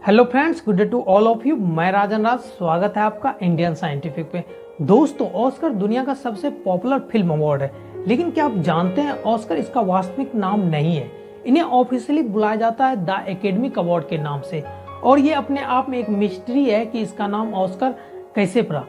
Hello friends, good day to all of you. मैं राजन राज, स्वागत है आपका इंडियन साइंटिफिक पे। दोस्तों, ऑस्कर दुनिया का सबसे पॉपुलर फिल्म अवार्ड है, लेकिन क्या आप जानते हैं ऑस्कर इसका वास्तविक नाम नहीं है। इन्हें ऑफिशियली बुलाया जाता है द एकेडमिक अवार्ड के नाम से, और ये अपने आप में एक मिस्ट्री है कि इसका नाम ऑस्कर कैसे पड़ा।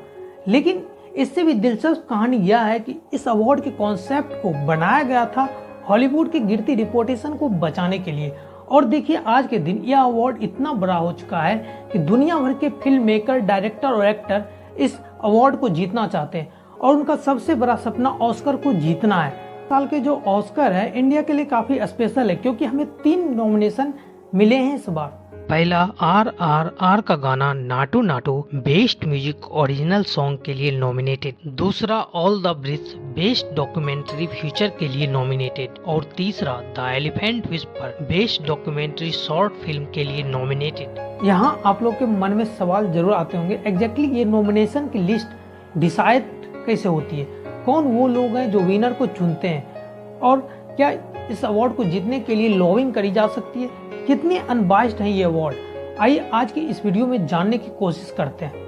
लेकिन इससे भी दिलचस्प कहानी यह है कि इस अवार्ड के कॉन्सेप्ट को बनाया गया था हॉलीवुड की गिरती रिपुटेशन को बचाने के लिए। और देखिए, आज के दिन यह अवार्ड इतना बड़ा हो चुका है कि दुनिया भर के फिल्म मेकर, डायरेक्टर और एक्टर इस अवार्ड को जीतना चाहते हैं, और उनका सबसे बड़ा सपना ऑस्कर को जीतना है। साल के जो ऑस्कर है इंडिया के लिए काफी स्पेशल है, क्योंकि हमें 3 नॉमिनेशन मिले हैं इस बार। पहला RRR का गाना Naatu Naatu best music original song के लिए नॉमिनेटेड, दूसरा all the bridge best documentary feature के लिए नॉमिनेटेड, और तीसरा the elephant whisper best documentary short film के लिए नॉमिनेटेड। यहाँ आप लोग के मन में सवाल जरूर आते होंगे, एग्जैक्टली ये नॉमिनेशन की लिस्ट डिसाइड कैसे होती है, कौन वो लोग हैं जो विनर को चुनते हैं, और क्या इस अवार्ड को जीतने के लिए लॉबिंग करी जा सकती है, कितने अनबाइस्ड हैं ये अवार्ड। आइए आज की इस वीडियो में जानने की कोशिश करते हैं।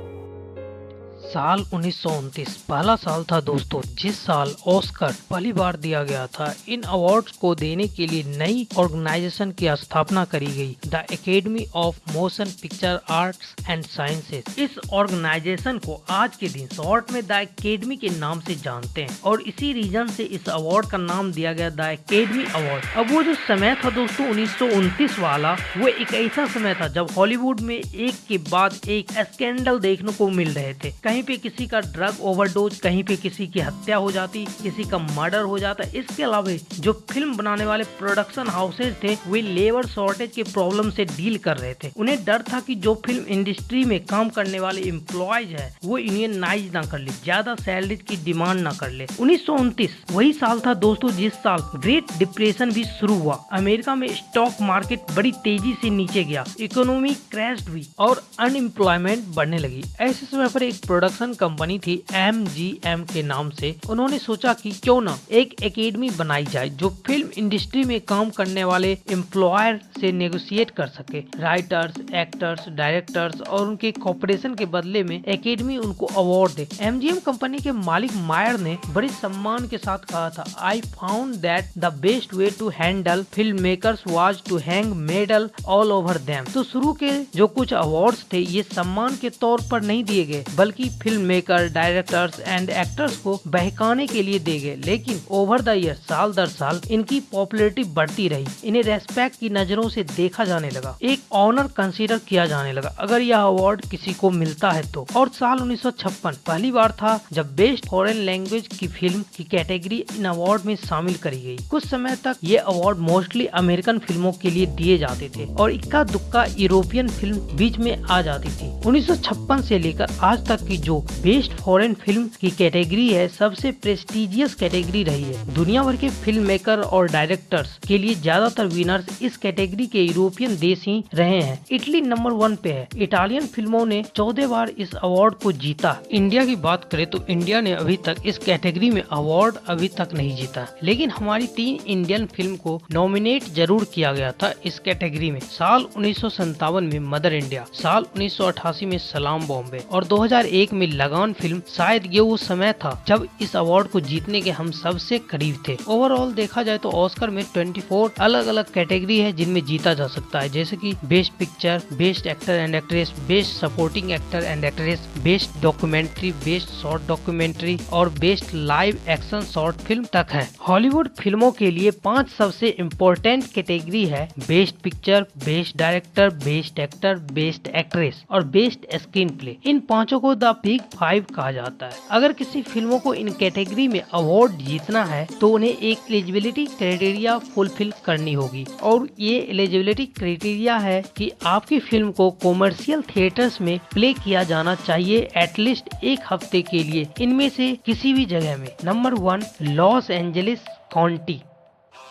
साल 1929 पहला साल था दोस्तों, जिस साल ऑस्कर पहली बार दिया गया था। इन अवार्ड्स को देने के लिए नई ऑर्गेनाइजेशन की स्थापना करी गई, the academy of motion picture arts and sciences. इस ऑर्गेनाइजेशन को आज के दिन शॉर्ट में द एकेडमी के नाम से जानते हैं, और इसी रीजन से इस अवार्ड का नाम दिया गया द एकेडमी अवार्ड। अब वो जो समय था दोस्तों 1929 वाला, वो एक ऐसा समय था जब हॉलीवुड में एक के बाद एक स्कैंडल देखने को मिल रहे थे। कहीं पे किसी का ड्रग ओवरडोज, कहीं पे किसी की हत्या हो जाती, किसी का मर्डर हो जाता। इसके अलावा जो फिल्म बनाने वाले प्रोडक्शन हाउसेज थे वे लेबर शॉर्टेज के प्रॉब्लम से डील कर रहे थे। उन्हें डर था कि जो फिल्म इंडस्ट्री में काम करने वाले एम्प्लॉयज है वो यूनियनाइज ना कर ले, ज्यादा सैलरी की डिमांड ना कर ले। 1929 वही साल था दोस्तों जिस साल ग्रेट डिप्रेशन भी शुरू हुआ। अमेरिका में स्टॉक मार्केट बड़ी तेजी से नीचे गया, इकोनॉमी क्रैश हुई और अनएम्प्लॉयमेंट बढ़ने लगी। ऐसे समय पर एक प्रोडक्शन कंपनी थी MGM के नाम से। उन्होंने सोचा कि क्यों ना एक एकेडमी बनाई जाए जो फिल्म इंडस्ट्री में काम करने वाले एम्प्लॉयर से नेगोशिएट कर सके। राइटर्स, एक्टर्स, डायरेक्टर्स और उनके कॉर्पोरेशन के बदले में एकेडमी उनको अवार्ड दे। MGM कंपनी के मालिक मायर ने बड़े सम्मान के साथ कहा था, I found that the best way to handle film makers was to hang medal all over them. तो शुरू के जो कुछ अवार्ड्स थे ये सम्मान के तौर पर नहीं दिए गए, बल्कि film maker, directors and actors को बहकाने के लिए दे गए। लेकिन ओवर द ईयर, साल दर साल इनकी पॉपुलैरिटी बढ़ती रही, इन्हें रेस्पेक्ट की नजरों से देखा जाने लगा, एक ऑनर कंसीडर किया जाने लगा अगर यह अवार्ड किसी को मिलता है तो। और साल 1956 पहली बार था जब बेस्ट फॉरेन लैंग्वेज की फिल्म की कैटेगरी इन अवार्ड में शामिल करी गई। कुछ समय तक ये अवार्ड मोस्टली अमेरिकन फिल्मों के लिए दिए जाते थे और इक्का दुक्का यूरोपियन फिल्म बीच में आ जाती थी। 1956 से लेकर आज तक की जो बेस्ट फॉरेन फिल्म की कैटेगरी है सबसे प्रेस्टिजियस कैटेगरी रही है। दुनिया भर के फिल्म मेकर और डायरेक्टर्स के लिए ज्यादातर विनर्स इस कैटेगरी के यूरोपियन देश ही रहे हैं। इटली नंबर 1 पे है। इटालियन फिल्मों ने 14 बार इस अवार्ड को जीता। इंडिया की बात करें तो इंडिया ने अभी तक इस कैटेगरी में अवार्ड अभी तक नहीं जीता, लेकिन हमारी 3 इंडियन फिल्म को नॉमिनेट जरूर किया गया था इस कैटेगरी में। साल 1957 में मदर इंडिया, साल 1988 में सलाम बॉम्बे और 2001 में लगान फिल्म। शायद ये वो समय था जब इस अवार्ड को जीतने के हम सबसे करीब थे। ओवरऑल देखा जाए तो ऑस्कर में 24 अलग अलग कैटेगरी है जिनमें जीता जा सकता है, जैसे कि best picture, best actor and actress, best supporting actor and actress, best documentary, best short documentary और best live action short film तक है। हॉलीवुड फिल्मों के लिए 5 सबसे इम्पोर्टेंट कैटेगरी है, best picture, best director, best actor, best actress और best screenplay. इन पांचों को द बिग 5 कहा जाता है। अगर किसी फिल्मों को इन कैटेगरी में अवार्ड जीतना है तो उन्हें एक एलिजिबिलिटी क्राइटेरिया फुलफिल करनी होगी, और ये एलिजिबिलिटी क्राइटेरिया है कि आपकी फिल्म को कॉमर्शियल थिएटर्स में प्ले किया जाना चाहिए एटलीस्ट 1 हफ्ते के लिए, इनमें से किसी भी जगह में। Number 1 Los Angeles County,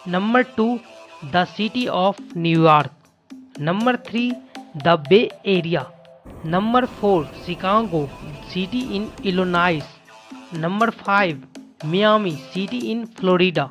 number 2 the city of New York, number 3 the Bay Area, number 4 Chicago city in Illinois, number 5 Miami city in Florida,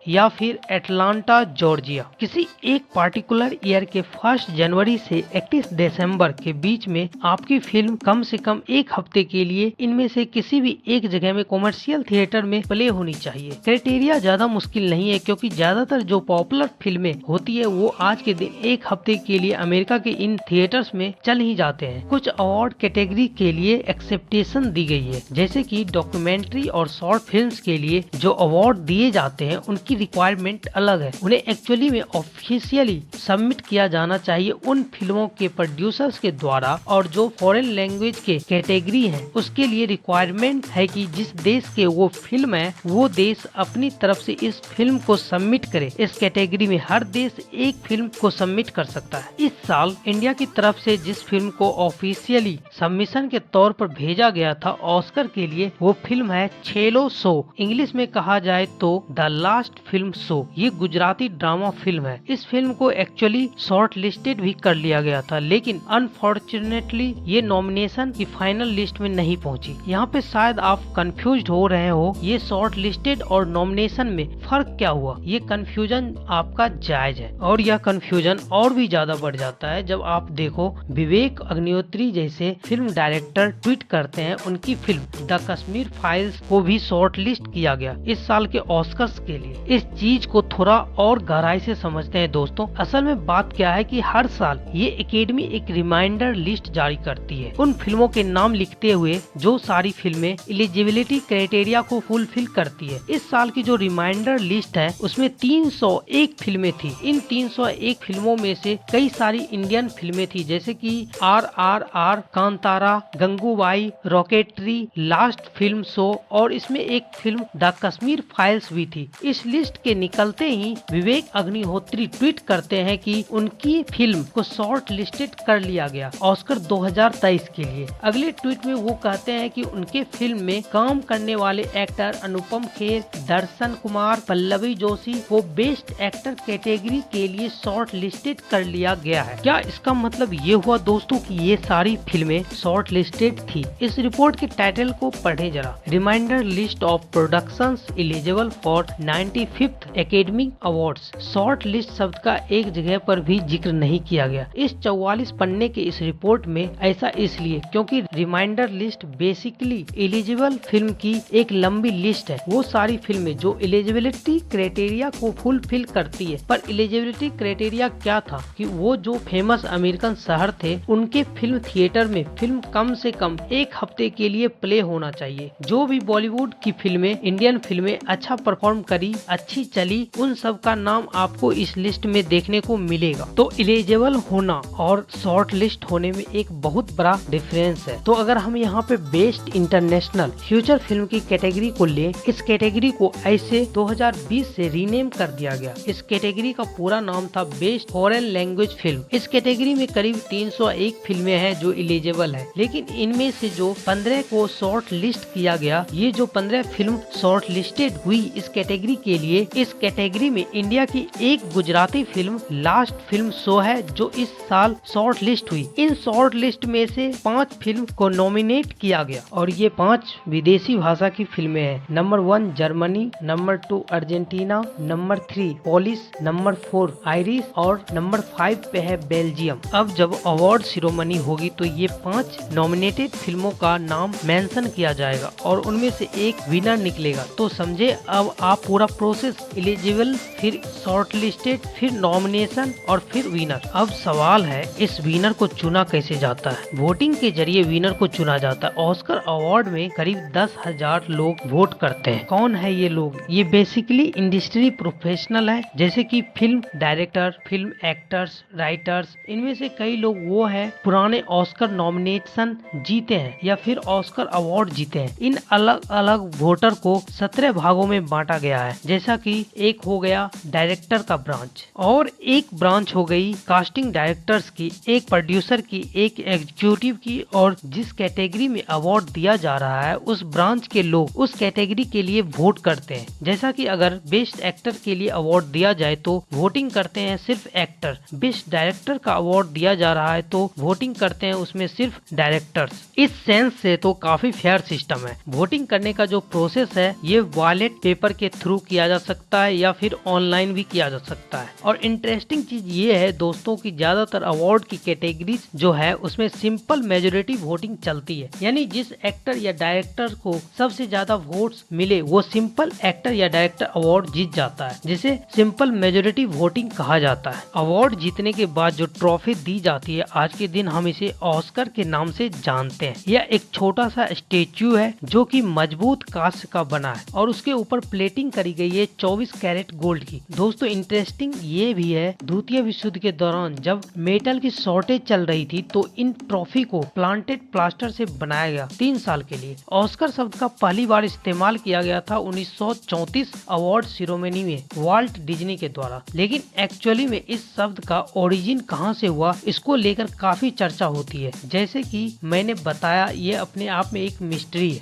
या फिर एटलांटा जॉर्जिया। किसी एक पार्टिकुलर ईयर के 1 जनवरी से 31 दिसंबर के बीच में आपकी फिल्म कम से कम एक हफ्ते के लिए इनमें से किसी भी एक जगह में कॉमर्शियल थिएटर में प्ले होनी चाहिए। क्राइटेरिया ज्यादा मुश्किल नहीं है, क्योंकि ज्यादातर जो पॉपुलर फिल्में होती है वो आज के दिन एक हफ्ते के लिए अमेरिका के इन थिएटर्स में चल ही जाते हैं। कुछ अवार्ड कैटेगरी के लिए एक्सेप्टेशन दी गई है, जैसे कि डॉक्यूमेंट्री और शॉर्ट फिल्म्स के लिए जो अवार्ड दिए जाते हैं उनकी रिक्वायरमेंट अलग है। उन्हें एक्चुअली में ऑफिशियली सबमिट किया जाना चाहिए उन फिल्मों के प्रोड्यूसर्स के द्वारा, और जो फॉरेन लैंग्वेज के कैटेगरी है उसके लिए रिक्वायरमेंट है कि जिस देश के वो फिल्म है वो देश अपनी तरफ से इस फिल्म को सबमिट करे। इस कैटेगरी में हर देश एक फिल्म को सबमिट कर सकता है। इस साल इंडिया की तरफ से जिस फिल्म को ऑफिशियली सबमिशन के तौर पर भेजा गया था ऑस्कर के लिए, वो फिल्म है छेलो शो, इंग्लिश में कहा जाए तो द लास्ट फिल्म शो। ये गुजराती ड्रामा फिल्म है। इस फिल्म को एक्चुअली शॉर्ट लिस्टेड भी कर लिया गया था, लेकिन अनफॉर्चुनेटली ये नॉमिनेशन की फाइनल लिस्ट में नहीं पहुंची। यहाँ पे शायद आप कंफ्यूज हो रहे हो ये शॉर्ट लिस्टेड और नॉमिनेशन में फर्क क्या हुआ। ये कंफ्यूजन आपका जायज है, और यह कंफ्यूजन और भी ज्यादा बढ़ जाता है जब आप देखो विवेक अग्निहोत्री जैसे फिल्म डायरेक्टर ट्वीट करते हैं उनकी फिल्म द कश्मीर फाइल्स को भी शॉर्ट लिस्ट किया गया इस साल के ऑस्कर्स के लिए। इस चीज को थोड़ा और गहराई से समझते हैं दोस्तों। असल में बात क्या है कि हर साल ये एकेडमी एक रिमाइंडर लिस्ट जारी करती है उन फिल्मों के नाम लिखते हुए जो सारी फिल्में एलिजिबिलिटी क्राइटेरिया को फुलफिल करती है। इस साल की जो रिमाइंडर लिस्ट है उसमें 301 फिल्में थी। इन 301 फिल्मों में से कई सारी इंडियन फिल्में थी, जैसे कि RRR, Kantara, Gangubai, rocketry, last film show, और इसमें एक फिल्म द कश्मीर फाइल्स भी थी। इस लिस्ट के निकलते ही विवेक अग्निहोत्री ट्वीट करते हैं कि उनकी फिल्म को शॉर्ट लिस्टेड कर लिया गया ऑस्कर 2023 के लिए। अगले ट्वीट में वो कहते हैं कि उनके फिल्म में काम करने वाले एक्टर अनुपम खेर, दर्शन कुमार, पल्लवी जोशी को बेस्ट एक्टर कैटेगरी के लिए शॉर्ट लिस्टेड कर लिया गया है। क्या इसका मतलब ये हुआ दोस्तों कि ये सारी फिल्में शॉर्ट लिस्टेड थी? इस रिपोर्ट के टाइटल को पढ़े जरा। Reminder list of productions eligible for 95th Academy Awards. Short list शब्द का एक जगह पर भी जिक्र नहीं किया गया इस 44 पन्ने के इस रिपोर्ट में। ऐसा इसलिए क्योंकि reminder list basically eligible film की एक लंबी लिस्ट है। वो सारी फिल्में जो एलिजिबिलिटी क्राइटेरिया को फुलफिल करती है। पर एलिजिबिलिटी क्राइटेरिया क्या था कि वो जो फेमस अमेरिकन शहर थे उनके फिल्म थिएटर में फिल्म कम से कम एक हफ्ते के लिए प्ले होना चाहिए। जो भी बॉलीवुड की फिल्में, इंडियन फिल्में अच्छा परफॉर्म करी, अच्छी चली, उन सब का नाम आपको इस लिस्ट में देखने को मिलेगा। तो एलिजिबल होना और शॉर्ट लिस्ट होने में एक बहुत बड़ा डिफरेंस है। तो अगर हम यहाँ पे बेस्ट इंटरनेशनल फ्यूचर फिल्म की कैटेगरी को ले, इस कैटेगरी को ऐसे 2020 से रीनेम कर दिया गया। इस कैटेगरी का पूरा नाम था बेस्ट फॉरेन लैंग्वेज फिल्म। इस कैटेगरी में करीब 301 फिल्में हैं जो एलिजिबल है, लेकिन इनमें से जो 15 को शॉर्ट लिस्ट किया गया, ये जो 15 फिल्म शॉर्ट लिस्टेड हुई इस कैटेगरी के लिए, इस कैटेगरी में इंडिया की एक Gujarati film last film show है जो इस साल शॉर्ट लिस्ट हुई। इन शॉर्ट लिस्ट में से 5 फिल्म को नॉमिनेट किया गया और ये 5 विदेशी भाषा की फिल्में हैं। Number 1 Germany, number 2 Argentina, number 3 Polish, number 4 Irish और नंबर 5 पे है बेल्जियम। अब जब अवार्ड सिरोमनी होगी तो ये 5 नॉमिनेटेड फिल्मों का नाम मेंशन किया जाएगा और उनमें से एक विनर निकलेगा। तो समझे अब आप पूरा प्रोसेस, एलिजिबल, फिर शॉर्ट लिस्टेड, फिर नॉमिनेशन और फिर विनर। अब सवाल है इस विनर को चुना कैसे जाता है? वोटिंग के जरिए विनर को चुना जाता है। ऑस्कर अवार्ड में करीब 10,000 लोग वोट करते हैं। कौन है ये लोग? ये बेसिकली इंडस्ट्री प्रोफेशनल है, जैसे कि film director, film actors, writers. इनमें से कई लोग वो हैं पुराने ऑस्कर नॉमिनेशन जीते हैं या फिर ऑस्कर अवार्ड जीते हैं। इन अलग अलग वोटर को 17 भागों में बांटा गया है, जैसा कि एक हो गया डायरेक्टर का ब्रांच, और एक ब्रांच हो गई कास्टिंग डायरेक्टर्स की, एक प्रोड्यूसर की, एक एग्जीक्यूटिव की। और जिस कैटेगरी में अवार्ड दिया जा रहा है उस ब्रांच के लोग उस कैटेगरी के लिए वोट करते हैं। जैसा कि अगर बेस्ट एक्टर के लिए अवार्ड दिया जाए तो वोटिंग करते हैं सिर्फ एक्टर। बेस्ट डायरेक्टर का अवार्ड दिया जा रहा है तो वोटिंग करते हैं उसमें सिर्फ डायरेक्टर्स। इस सेंस से तो काफी फेयर सिस्टम है। वोटिंग करने का जो प्रोसेस है ये बैलेट पेपर के थ्रू किया जा सकता है या फिर ऑनलाइन भी किया जा सकता है। और इंटरेस्टिंग चीज ये है दोस्तों कि ज्यादातर अवार्ड की कैटेगरीज जो है उसमें सिंपल मेजोरिटी वोटिंग चलती है, यानी जिस एक्टर या डायरेक्टर को सबसे ज्यादा वोट्स मिले वो सिंपल एक्टर या डायरेक्टर अवार्ड जीत जाता है, जिसे सिंपल मेजोरिटी वोटिंग कहा जाता है। अवार्ड जीतने के बाद जो ट्रॉफी दी जाती है आज के दिन हम इसे ऑस्कर के नाम से जानते हैं। यह एक छोटा सा स्टेच्यू है जो कि मजबूत कांच का बना है और उसके ऊपर प्लेटिंग करी गई है 24 कैरेट गोल्ड की। दोस्तों इंटरेस्टिंग ये भी है, द्वितीय विश्व युद्ध के दौरान जब मेटल की शॉर्टेज चल रही थी तो इन ट्रॉफी को प्लांटेड प्लास्टर से बनाया गया 3 साल के लिए। ऑस्कर शब्द का पहली बार इस्तेमाल किया गया था 1934 अवार्ड सेरेमनी में वाल्ट डिज्नी के द्वारा, लेकिन एक्चुअली में इस शब्द का ओरिजिन कहां से हुआ इसको लेकर काफी चर्चा होती है। जैसे कि मैंने बताया ये अपने आप में एक मिस्ट्री है।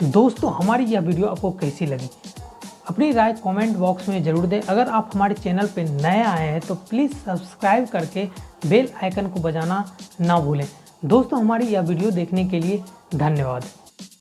दोस्तों हमारी यह वीडियो आपको कैसी लगी अपनी राय कमेंट बॉक्स में जरूर दें। अगर आप हमारे चैनल पर नए आए हैं तो प्लीज़ सब्सक्राइब करके बेल आइकन को बजाना ना भूलें। दोस्तों हमारी यह वीडियो देखने के लिए धन्यवाद।